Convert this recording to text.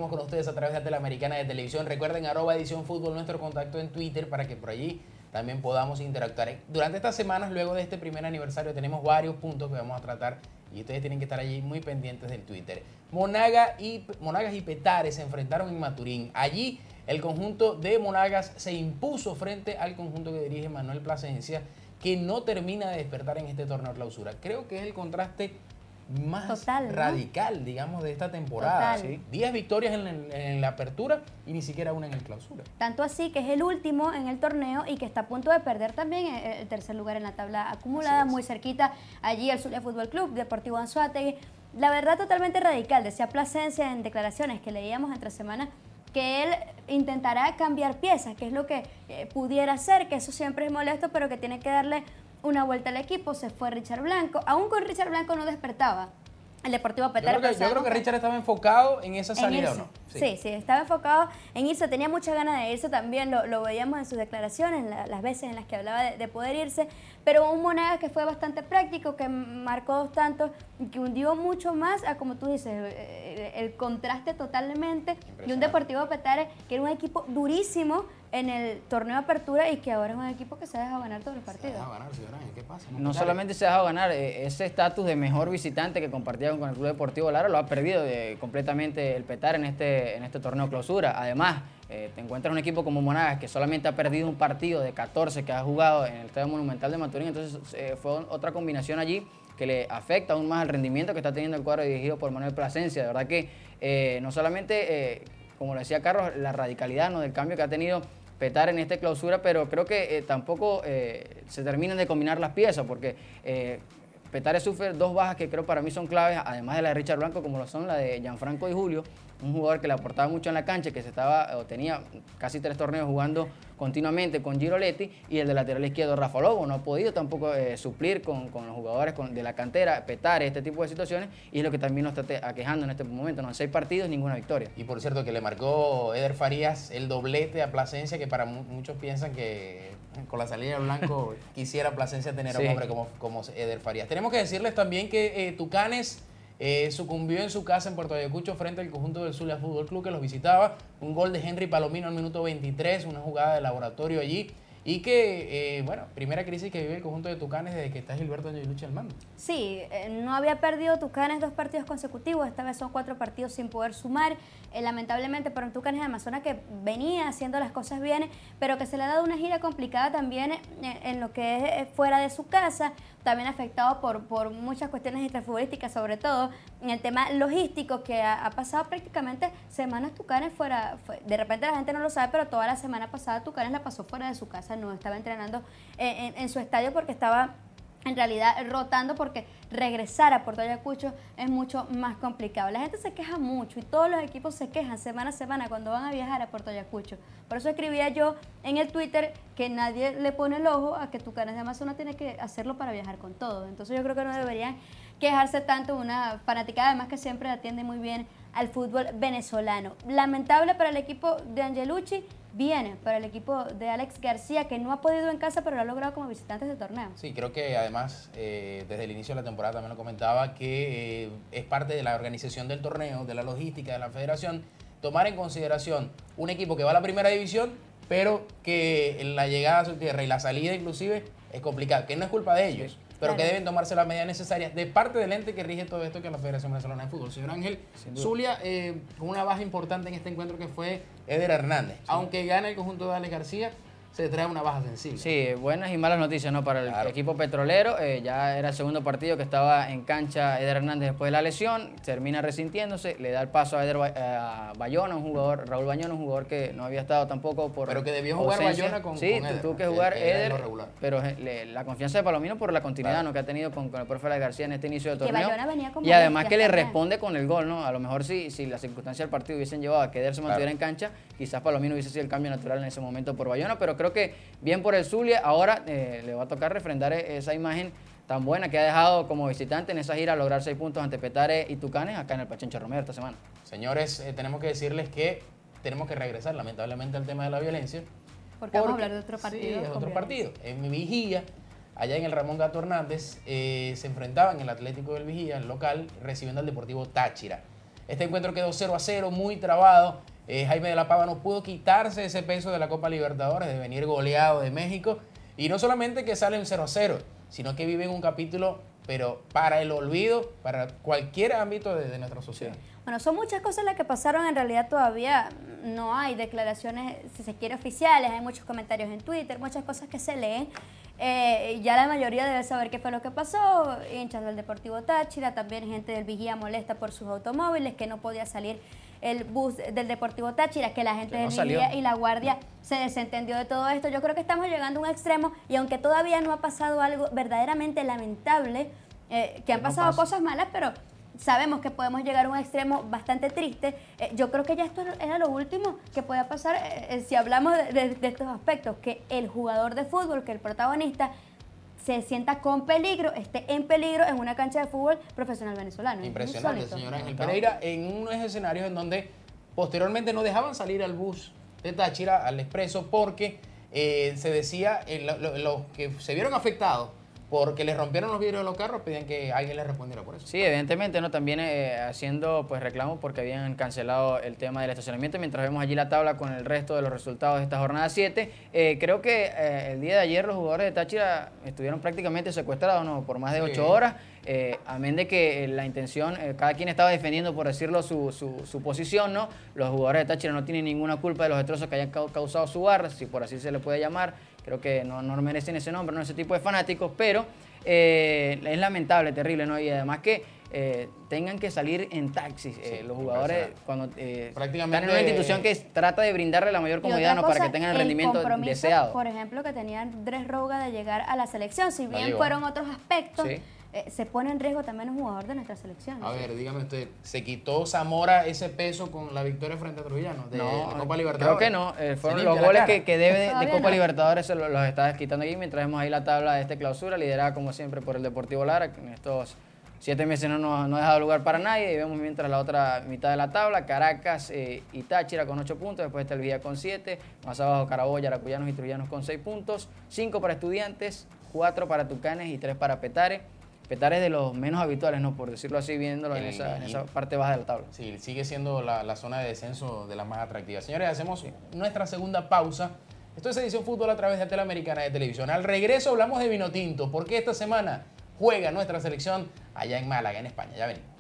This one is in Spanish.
compartimos con ustedes a través de Teleamericana de Televisión. Recuerden @edicionfutbol, nuestro contacto en Twitter, para que por allí también podamos interactuar. Durante estas semanas, luego de este primer aniversario, tenemos varios puntos que vamos a tratar y ustedes tienen que estar allí muy pendientes del Twitter. Monagas y Petare se enfrentaron en Maturín. Allí el conjunto de Monagas se impuso frente al conjunto que dirige Manuel Plasencia, que no termina de despertar en este torneo clausura. Creo que es el contraste más total, ¿no? radical, digamos, de esta temporada. Total. ¿Sí? 10 victorias en la apertura y ni siquiera una en el clausura. Tanto así que es el último en el torneo y que está a punto de perder también el tercer lugar en la tabla acumulada, muy cerquita allí el Zulia Fútbol Club, Deportivo Anzoátegui. La verdad, totalmente radical. Decía Plasencia en declaraciones que leíamos entre semanas que él intentará cambiar piezas, que es lo que pudiera hacer, que eso siempre es molesto, pero que tiene que darle una vuelta al equipo. Se fue Richard Blanco, aún con Richard Blanco no despertaba el Deportivo Petare. Yo creo que Richard estaba enfocado en esa salida, ¿o no? Sí, estaba enfocado en irse, tenía muchas ganas de irse también, lo veíamos en sus declaraciones, las veces en las que hablaba de poder irse, pero un Monagas que fue bastante práctico, que marcó 2 tantos, y que hundió mucho más a, como tú dices, el contraste totalmente de un Deportivo Petare, que era un equipo durísimo en el torneo de apertura y que ahora es un equipo que se ha dejado ganar todos los partidos. Se ha dejado ganar, señora, ¿qué pasa? No solamente se ha dejado ganar, ese estatus de mejor visitante que compartía con el Club Deportivo Lara lo ha perdido completamente el Petare en este torneo clausura. Además, te encuentras un equipo como Monagas que solamente ha perdido un partido de 14 que ha jugado en el Estadio Monumental de Maturín, entonces fue otra combinación allí que le afecta aún más al rendimiento que está teniendo el cuadro dirigido por Manuel Plasencia. De verdad que no solamente, como lo decía Carlos, la radicalidad, ¿no?, del cambio que ha tenido Petare en esta clausura, pero creo que tampoco se terminan de combinar las piezas, porque Petare sufre 2 bajas que creo para mí son claves, además de la de Richard Blanco, como lo son la de Gianfranco Di Julio, un jugador que le aportaba mucho en la cancha, que tenía casi 3 torneos jugando continuamente con Giroletti, y el de lateral izquierdo Rafa Lobo. No ha podido tampoco suplir con los jugadores de la cantera, Petare, este tipo de situaciones, y es lo que también nos está aquejando en este momento, ¿no? 6 partidos, ninguna victoria. Y por cierto, que le marcó Eder Farías el doblete a Plasencia, que para muchos piensan que con la salida de Blanco quisiera Plasencia tener a un hombre como Eder Farías. Tenemos que decirles también que Tucanes sucumbió en su casa en Puerto Ayacucho frente al conjunto del Zulia Fútbol Club, que los visitaba. Un gol de Henry Palomino al minuto 23, una jugada de laboratorio allí. Y que, bueno, primera crisis que vive el conjunto de Tucanes desde que está Gilberto Angelucci al mando. Sí, no había perdido Tucanes 2 partidos consecutivos, esta vez son 4 partidos sin poder sumar, lamentablemente para un Tucanes de Amazonas que venía haciendo las cosas bien, pero que se le ha dado una gira complicada también en lo que es fuera de su casa, también afectado por muchas cuestiones extrafutbolísticas, sobre todo en el tema logístico, que ha pasado prácticamente semanas Tucanes fuera, de repente la gente no lo sabe, pero toda la semana pasada Tucanes la pasó fuera de su casa, no estaba entrenando en su estadio porque estaba en realidad rotando, porque regresar a Puerto Ayacucho es mucho más complicado. La gente se queja mucho y todos los equipos se quejan semana a semana cuando van a viajar a Puerto Ayacucho. Por eso escribía yo en el Twitter que nadie le pone el ojo a que Tucanes de Amazonas tiene que hacerlo para viajar con todo. Entonces yo creo que no deberían quejarse tanto, una fanaticada además que siempre atiende muy bien al fútbol venezolano. Lamentable para el equipo de Angelucci, viene para el equipo de Alex García, que no ha podido en casa, pero lo ha logrado como visitante de torneo. Sí, creo que además, desde el inicio de la temporada también lo comentaba, que es parte de la organización del torneo, de la logística de la federación, tomar en consideración un equipo que va a la primera división, pero que la llegada a su tierra y la salida inclusive es complicada, que no es culpa de ellos, pero que deben tomarse las medidas necesarias de parte del ente que rige todo esto, que es la Federación Venezolana de Fútbol. Señor Ángel, Zulia, con una baja importante en este encuentro que fue Eder Hernández. Sí. Aunque gana el conjunto de Alex García, se trae una baja sensible. Sí, buenas y malas noticias, ¿no?, para el equipo petrolero. Ya era el segundo partido que estaba en cancha Eder Hernández después de la lesión, termina resintiéndose, le da el paso a Bayona, Raúl Bayona, un jugador que no había estado tampoco por pero que debió jugar ausencia. Bayona con Eder. Tuvo que jugar Eder, pero la confianza de Palomino por la continuidad, ¿no?, que ha tenido con el profe Alex García en este inicio del torneo. Y además que le responde con el gol, ¿no? A lo mejor si las circunstancias del partido hubiesen llevado a que Eder se mantuviera en cancha, quizás Palomino hubiese sido el cambio natural en ese momento por Bayona, pero creo que bien por el Zulia. Ahora le va a tocar refrendar esa imagen tan buena que ha dejado como visitante en esa gira, lograr 6 puntos ante Petare y Tucanes acá en el Pachencho Romero esta semana. Señores, tenemos que decirles que tenemos que regresar lamentablemente al tema de la violencia. Porque vamos a hablar de otro partido. Sí, es otro partido. En mi Vigía, allá en el Ramón Gato Hernández, se enfrentaban el Atlético del Vigía, el local, recibiendo al Deportivo Táchira. Este encuentro quedó 0-0, muy trabado. Jaime de la Pava no pudo quitarse ese peso de la Copa Libertadores, de venir goleado de México. Y no solamente que sale un 0-0, sino que viven un capítulo, pero para el olvido, para cualquier ámbito de nuestra sociedad. Bueno, son muchas cosas las que pasaron. En realidad todavía no hay declaraciones, si se quiere, oficiales. Hay muchos comentarios en Twitter, muchas cosas que se leen. Ya la mayoría debe saber qué fue lo que pasó. Hinchas del Deportivo Táchira, también gente del Vigía molesta por sus automóviles, que no podía salir el bus del Deportivo Táchira, que la gente del Vigía y la Guardia se desentendió de todo esto. Yo creo que estamos llegando a un extremo, y aunque todavía no ha pasado algo verdaderamente lamentable, que han pasado cosas malas, pero sabemos que podemos llegar a un extremo bastante triste. Yo creo que ya esto era lo último que pueda pasar si hablamos de estos aspectos, que el jugador de fútbol, que el protagonista se sienta con peligro, esté en peligro en una cancha de fútbol profesional venezolano. Impresionante, señora Ángel Pereira, en unos escenarios en donde posteriormente no dejaban salir al bus de Táchira, al expreso, porque se decía, los que se vieron afectados porque les rompieron los vidrios de los carros, pedían que alguien les respondiera por eso. Sí, evidentemente, ¿no? También haciendo pues reclamos porque habían cancelado el tema del estacionamiento. Mientras vemos allí la tabla con el resto de los resultados de esta jornada 7, creo que el día de ayer los jugadores de Táchira estuvieron prácticamente secuestrados, ¿no? Por más de 8 horas. Amén de que la intención, cada quien estaba defendiendo, por decirlo, su posición, ¿no? Los jugadores de Táchira no tienen ninguna culpa de los destrozos que hayan causado su barra, si por así se le puede llamar. Creo que no merecen ese nombre, no ese tipo de fanáticos, pero es lamentable, terrible, ¿no? Y además que tengan que salir en taxis. Los jugadores cuando están en una institución que trata de brindarle la mayor comodidad, ¿no? Para que tengan el rendimiento deseado. Por ejemplo, que tenía Andrés Rouga de llegar a la selección, si bien fueron otros aspectos. Sí. Se pone en riesgo también un jugador de nuestra selección. A ver, dígame usted, ¿se quitó Zamora ese peso con la victoria frente a Trujillano de Copa Libertadores? Creo que no. Fueron los goles que debe de Copa Libertadores, se los está quitando aquí, mientras vemos ahí la tabla de este clausura, liderada como siempre por el Deportivo Lara, que en estos 7 meses no ha dejado lugar para nadie. Y vemos mientras la otra mitad de la tabla, Caracas y Táchira con 8 puntos, después está el Villa con 7, más abajo Carabobo, Yaracuyanos y Trujillanos con 6 puntos, 5 para Estudiantes, 4 para Tucanes y 3 para Petare. Petare es de los menos habituales, ¿no? Por decirlo así, viéndolo en esa parte baja de la tabla. Sí, sigue siendo la zona de descenso de las más atractivas. Señores, hacemos nuestra segunda pausa. Esto es Edición Fútbol a través de Interamericana de Televisión. Al regreso hablamos de Vinotinto, porque esta semana juega nuestra selección allá en Málaga, en España. Ya venimos.